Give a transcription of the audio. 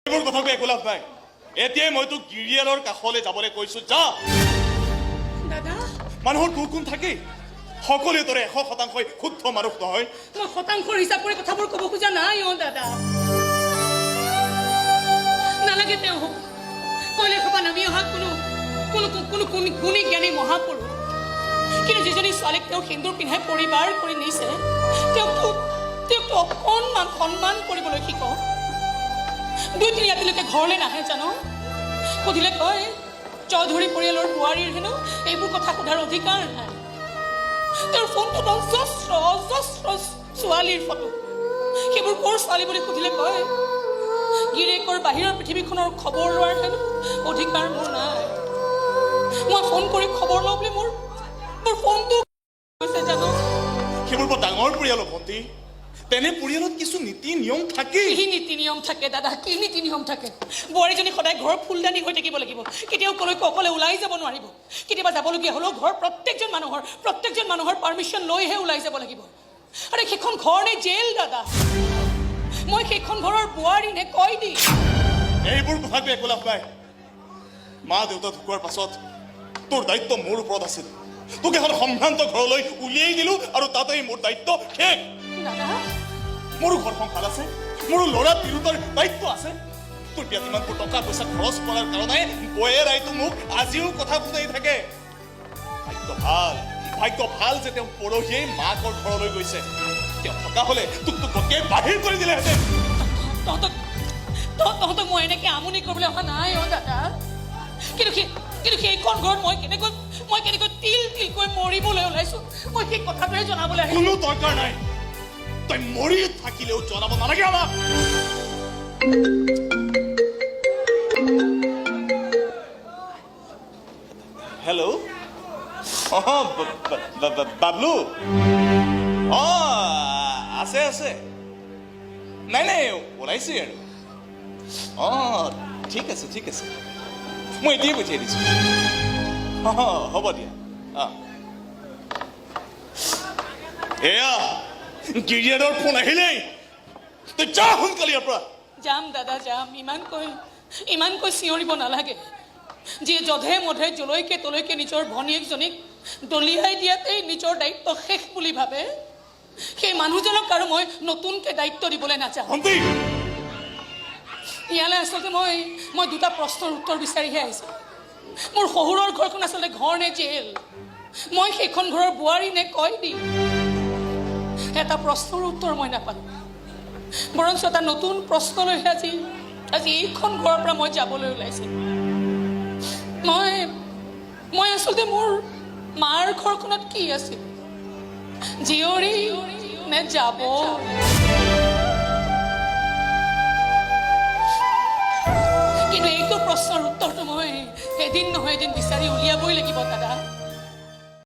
এইবোৰ কথাকে একো লাভ নাই। এতিয়াই মই তোক গিৰিয়েলৰ কাষলৈ যাবলৈ কৈছো, যা। দাদা, মানুহৰ তোৰ কোন থাকে? সকলোৱে তোৰে 100% শুদ্ধ মানুহ নহয়। মই শতাংশৰ হিচাপ কৰি কথাবোৰ ক'ব খোজা নাই দাদা। নালাগে তেওঁ কৈলে খোপা নামি অহা কোনো গুণী জ্ঞানী মহাপুৰুষ, কিন্তু যিজনী ছোৱালীক তেওঁ সিন্দুৰ পিন্ধাই পৰিবাৰ কৰি নিছে, তেওঁকতো অকণমান সন্মান কৰিবলৈ শিকক। 2-3 ৰাতিলৈকে ঘৰলৈ নাহে জানো? সুধিলে কয় চৌধুৰী পৰিয়ালৰ বোৱাৰীৰ হেনো এইবোৰ কথা সোধাৰ অধিকাৰ নাই। তেওঁৰ ফোনটোত অজস্ৰ ছোৱালীৰ ফটো। সেইবোৰ ক'ৰ ছোৱালী বুলি সুধিলে কয় গিৰিয়েকৰ বাহিৰৰ পৃথিৱীখনৰ খবৰ লোৱাৰ হেনো অধিকাৰ মোৰ নাই। মই ফোন কৰি খবৰ লওঁ বুলি মোৰ ফোনটো কৈছে জানো? সেইবোৰ বৰ ডাঙৰ পৰিয়াল ভণ্টি। তেনে পৰিয়ালত কিছু নীতি নিয়ম থাকে। কি নীতি নিয়ম থাকে দাদা? কি নীতি নিয়ম থাকে? বোৱাৰীজনী সদায় ঘৰৰ ফুলদানি হৈ থাকিব লাগিব, কেতিয়াও কলৈকো অকলে ওলাই যাব নোৱাৰিব। কেতিয়াবা যাবলগীয়া হ'লেও ঘৰৰ প্ৰত্যেকজন মানুহৰ পাৰ্মিশ্যন লৈহে ওলাই যাব লাগিব। আৰে সেইখন ঘৰ নে জেল দাদা? মই সেইখন ঘৰৰ বোৱাৰী নে কয়দী? এইবোৰ কথাটো একো লাভ নাই। মা দেউতা ঢুকোৱাৰ পাছত তোৰ দায়িত্ব মোৰ ওপৰত আছিল। তোক এখন সম্ভ্ৰান্ত ঘৰলৈ উলিয়াই দিলো আৰু তাতেই মোৰ দায়িত্ব শেষ। দাদা, মোৰো ঘৰখন ভাল আছে, মোৰো ল'ৰা তিৰোতাৰ দায়িত্ব আছে। তোৰ বিয়াত ইমানবোৰ টকা পইচা খৰচ কৰাৰ কাৰণে বয়ে ৰাইটো মোক আজিও কথা বুজাই থাকে। ভাগ্য ভাল যে তেওঁ পৰহিয়েই মাকৰ ঘৰলৈ গৈছে। তেওঁ থকা হ'লে তোক গতিয়ে বাহিৰ কৰি দিলেহেঁতেন। তহঁতক মই এনেকৈ আমনি কৰিবলৈ অহা নাই দাদা। কিন্তু সেইখন ঘৰত মই কেনেকৈ তিলকৈ মৰিবলৈ ওলাইছো, মই সেই কথাটোৱে জনাবলৈ আহিছো। কোনো দৰকাৰ নাই, তই মৰি থাকিলেও জনাব নালাগে আমাক। হেল্ল', বাবলু। আছে নাই ওলাইছে আৰু। ঠিক আছে মই এতিয়াই পঠিয়াই দিছো। হ'ব দিয়া। এয়া গিৰিয়েৰৰ ফোন আহিলেই তই যা সোনকালে ইয়াৰ পৰা। যাম দাদা, যাম। ইমানকৈ চিঞৰিব নালাগে। যিয়ে যধে মধে জলৈকে তলৈকে নিজৰ ভনীয়েকজনীক দলিয়াই দিয়াতেই নিজৰ দায়িত্ব শেষ বুলি ভাবে, সেই মানুহজনক আৰু মই নতুনকৈ দায়িত্ব দিবলৈ নাযাওঁ। ইয়ালৈ আচলতে মই 2টা প্ৰশ্নৰ উত্তৰ বিচাৰিহে আহিছোঁ। মোৰ শহুৰৰ ঘৰখন আচলতে ঘৰ নে জেল? মই সেইখন ঘৰৰ বোৱাৰী নে কয়দী? এটা প্ৰশ্নৰ উত্তৰ মই নাপালোঁ। বৰঞ্চ এটা নতুন প্ৰশ্নলৈহে আজি এইখন ঘৰৰ পৰা মই যাবলৈ ওলাইছোঁ। মই আচলতে মোৰ মাৰ ঘৰখনত কি আছিল? জীয়ৰী নে যাব? কিন্তু এইটো প্ৰশ্নৰ উত্তৰটো মই এদিন নহয় এদিন বিচাৰি উলিয়াবই লাগিব দাদা।